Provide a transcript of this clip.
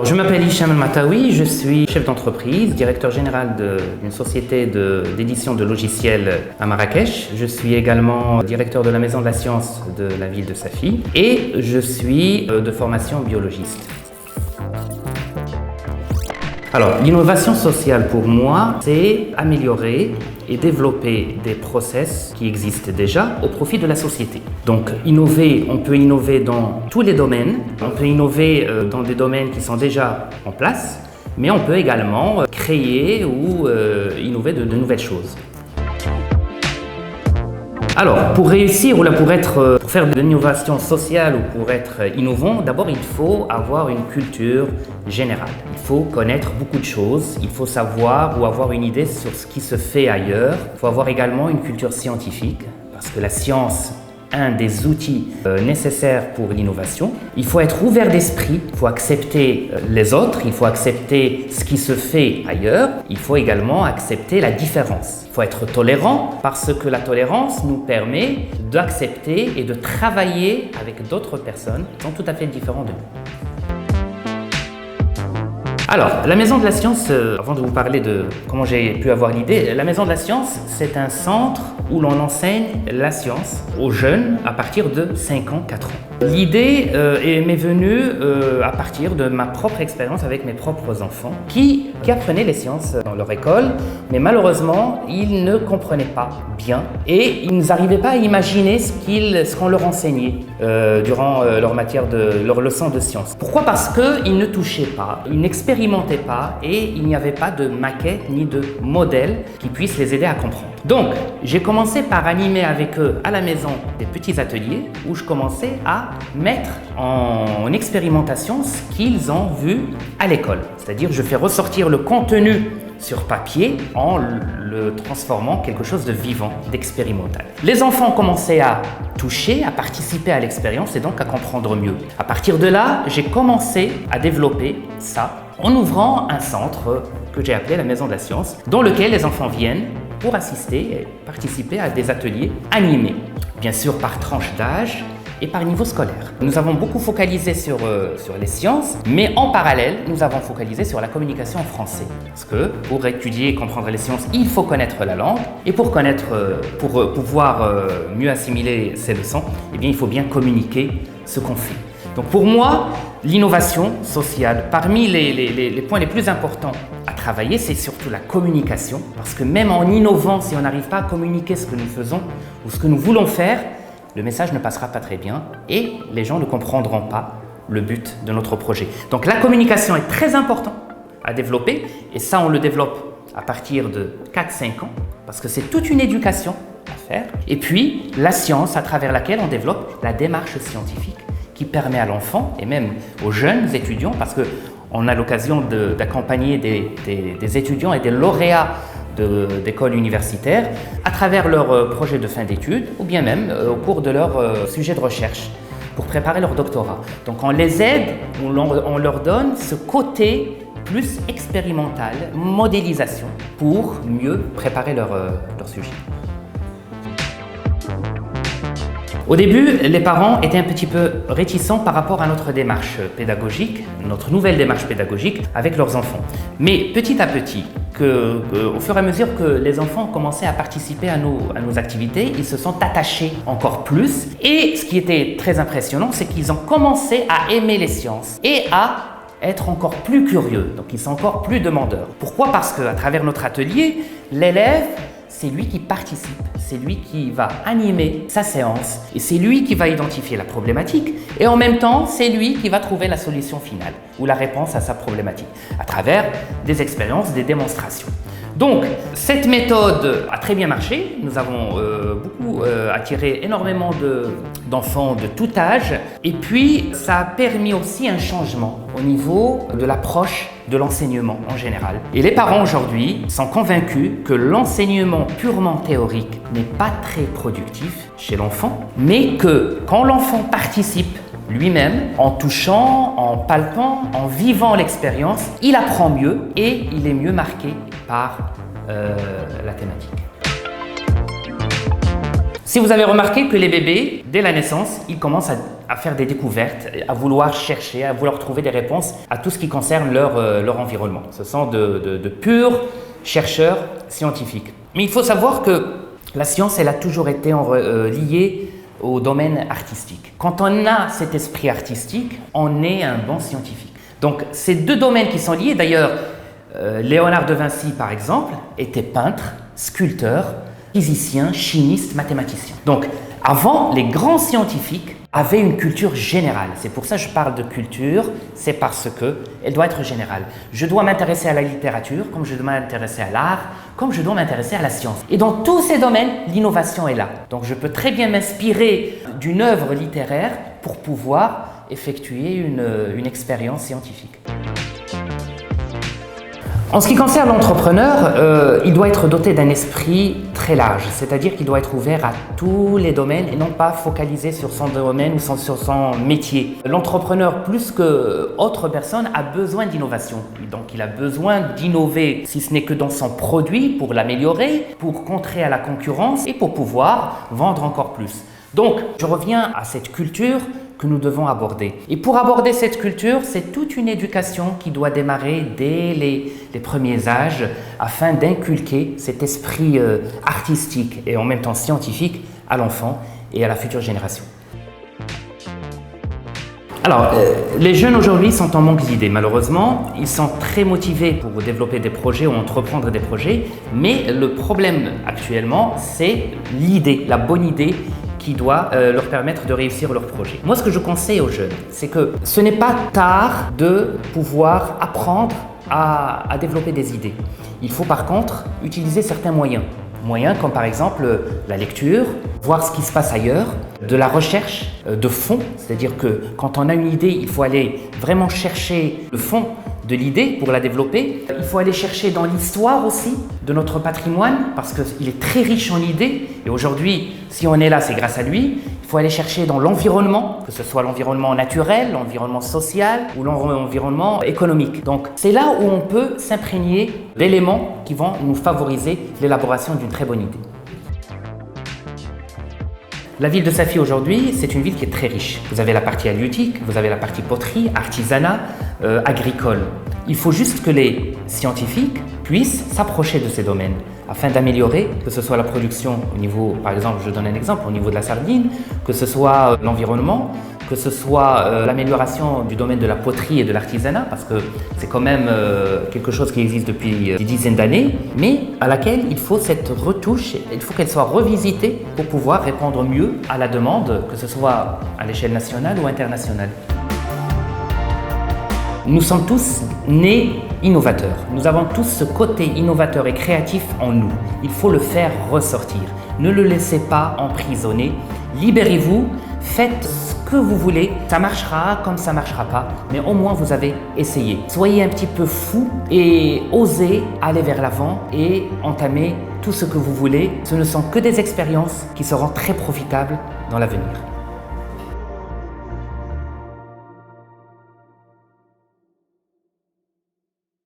Je m'appelle Hicham El-Mataoui, je suis chef d'entreprise, directeur général d'une société d'édition de logiciels à Marrakech. Je suis également directeur de la Maison de la Science de la ville de Safi et je suis de formation biologiste. Alors, l'innovation sociale pour moi, c'est améliorer et développer des process qui existent déjà au profit de la société. Donc, innover, on peut innover dans tous les domaines, on peut innover dans des domaines qui sont déjà en place, mais on peut également créer ou innover de nouvelles choses. Alors, pour réussir ou pour faire de l'innovation sociale ou pour être innovant, d'abord il faut avoir une culture générale. Il faut connaître beaucoup de choses, il faut savoir ou avoir une idée sur ce qui se fait ailleurs. Il faut avoir également une culture scientifique, parce que la science est un des outils nécessaires pour l'innovation. Il faut être ouvert d'esprit, il faut accepter les autres, il faut accepter ce qui se fait ailleurs. Il faut également accepter la différence. Il faut être tolérant parce que la tolérance nous permet d'accepter et de travailler avec d'autres personnes qui sont tout à fait différentes de nous. Alors, la Maison de la Science, avant de vous parler de comment j'ai pu avoir l'idée, la Maison de la Science, c'est un centre où l'on enseigne la science aux jeunes à partir de 5 ans, 4 ans. L'idée m'est venue à partir de ma propre expérience avec mes propres enfants qui apprenaient les sciences dans leur école, mais malheureusement, ils ne comprenaient pas bien et ils n'arrivaient pas à imaginer ce qu'on leur enseignait durant leur leçon de sciences. Pourquoi? Parce qu'ils ne touchaient pas, ils n'expérimentaient pas et il n'y avait pas de maquette ni de modèle qui puisse les aider à comprendre. Donc, j'ai commencé par animer avec eux à la maison des petits ateliers où je commençais à mettre en expérimentation ce qu'ils ont vu à l'école. C'est-à-dire, je fais ressortir le contenu sur papier en le transformant en quelque chose de vivant, d'expérimental. Les enfants ont commencé à toucher, à participer à l'expérience et donc à comprendre mieux. À partir de là, j'ai commencé à développer ça en ouvrant un centre que j'ai appelé la Maison de la Science, dans lequel les enfants viennent pour assister et participer à des ateliers animés, bien sûr par tranche d'âge et par niveau scolaire. Nous avons beaucoup focalisé sur les sciences, mais en parallèle, nous avons focalisé sur la communication en français. Parce que pour étudier et comprendre les sciences, il faut connaître la langue, et pour pouvoir mieux assimiler ces leçons, eh bien, il faut bien communiquer ce qu'on fait. Donc pour moi, l'innovation sociale, parmi les points les plus importants à travailler, c'est surtout la communication. Parce que même en innovant, si on n'arrive pas à communiquer ce que nous faisons ou ce que nous voulons faire, le message ne passera pas très bien et les gens ne comprendront pas le but de notre projet. Donc la communication est très importante à développer et ça on le développe à partir de 4-5 ans parce que c'est toute une éducation à faire. Et puis la science à travers laquelle on développe la démarche scientifique qui permet à l'enfant et même aux jeunes étudiants, parce qu'on a l'occasion d'accompagner des étudiants et des lauréats d'écoles universitaires à travers leurs projets de fin d'études ou bien même au cours de leur sujet de recherche pour préparer leur doctorat. Donc on les aide, on leur donne ce côté plus expérimental, modélisation pour mieux préparer leur sujet. Au début, les parents étaient un petit peu réticents par rapport à notre démarche pédagogique, notre nouvelle démarche pédagogique avec leurs enfants. Mais petit à petit, au fur et à mesure que les enfants commençaient à participer à nos activités, ils se sont attachés encore plus. Et ce qui était très impressionnant, c'est qu'ils ont commencé à aimer les sciences et à être encore plus curieux. Donc ils sont encore plus demandeurs. Pourquoi? Parce qu'à travers notre atelier, l'élève, c'est lui qui participe, c'est lui qui va animer sa séance et c'est lui qui va identifier la problématique et en même temps, c'est lui qui va trouver la solution finale ou la réponse à sa problématique à travers des expériences, des démonstrations. Donc, cette méthode a très bien marché. Nous avons beaucoup attiré énormément d'enfants de tout âge et puis ça a permis aussi un changement au niveau de l'approche de l'enseignement en général. Et les parents aujourd'hui sont convaincus que l'enseignement purement théorique n'est pas très productif chez l'enfant, mais que quand l'enfant participe lui-même, en touchant, en palpant, en vivant l'expérience, il apprend mieux et il est mieux marqué par la thématique. Si vous avez remarqué que les bébés, dès la naissance, ils commencent à faire des découvertes, à vouloir chercher, à vouloir trouver des réponses à tout ce qui concerne leur environnement. Ce sont de purs chercheurs scientifiques. Mais il faut savoir que la science, elle a toujours été liée au domaine artistique. Quand on a cet esprit artistique, on est un bon scientifique. Donc, ces deux domaines qui sont liés, d'ailleurs, Léonard de Vinci, par exemple, était peintre, sculpteur, physicien, chimiste, mathématicien. Donc, avant, les grands scientifiques avaient une culture générale. C'est pour ça que je parle de culture, c'est parce qu'elle doit être générale. Je dois m'intéresser à la littérature, comme je dois m'intéresser à l'art, comme je dois m'intéresser à la science. Et dans tous ces domaines, l'innovation est là. Donc, je peux très bien m'inspirer d'une œuvre littéraire pour pouvoir effectuer une expérience scientifique. En ce qui concerne l'entrepreneur, il doit être doté d'un esprit très large, c'est-à-dire qu'il doit être ouvert à tous les domaines et non pas focalisé sur son domaine ou sur son métier. L'entrepreneur, plus qu'autre personne, a besoin d'innovation. Donc il a besoin d'innover, si ce n'est que dans son produit, pour l'améliorer, pour contrer à la concurrence et pour pouvoir vendre encore plus. Donc, je reviens à cette culture que nous devons aborder. Et pour aborder cette culture, c'est toute une éducation qui doit démarrer dès les premiers âges afin d'inculquer cet esprit artistique et en même temps scientifique à l'enfant et à la future génération. Alors, les jeunes aujourd'hui sont en manque d'idées, malheureusement. Ils sont très motivés pour développer des projets ou entreprendre des projets, mais le problème actuellement, c'est l'idée, la bonne idée qui doit leur permettre de réussir leur projet. Moi, ce que je conseille aux jeunes, c'est que ce n'est pas tard de pouvoir apprendre à développer des idées. Il faut par contre utiliser certains moyens. Moyens comme par exemple la lecture, voir ce qui se passe ailleurs, de la recherche de fond, c'est-à-dire que quand on a une idée, il faut aller vraiment chercher le fond de l'idée pour la développer. Il faut aller chercher dans l'histoire aussi de notre patrimoine parce qu'il est très riche en idées et aujourd'hui, si on est là, c'est grâce à lui. Il faut aller chercher dans l'environnement, que ce soit l'environnement naturel, l'environnement social ou l'environnement économique. Donc, c'est là où on peut s'imprégner d'éléments qui vont nous favoriser l'élaboration d'une très bonne idée. La ville de Safi aujourd'hui, c'est une ville qui est très riche. Vous avez la partie halieutique, vous avez la partie poterie, artisanat, agricole. Il faut juste que les scientifiques puissent s'approcher de ces domaines afin d'améliorer, que ce soit la production au niveau, par exemple, je donne un exemple, au niveau de la sardine, que ce soit l'environnement, que ce soit l'amélioration du domaine de la poterie et de l'artisanat, parce que c'est quand même quelque chose qui existe depuis des dizaines d'années, mais à laquelle il faut cette retouche, il faut qu'elle soit revisitée pour pouvoir répondre mieux à la demande, que ce soit à l'échelle nationale ou internationale. Nous sommes tous nés innovateurs. Nous avons tous ce côté innovateur et créatif en nous. Il faut le faire ressortir. Ne le laissez pas emprisonner. Libérez-vous, faites ce que vous voulez. Ça marchera comme ça marchera pas, mais au moins vous avez essayé. Soyez un petit peu fou et osez aller vers l'avant et entamer tout ce que vous voulez. Ce ne sont que des expériences qui seront très profitables dans l'avenir.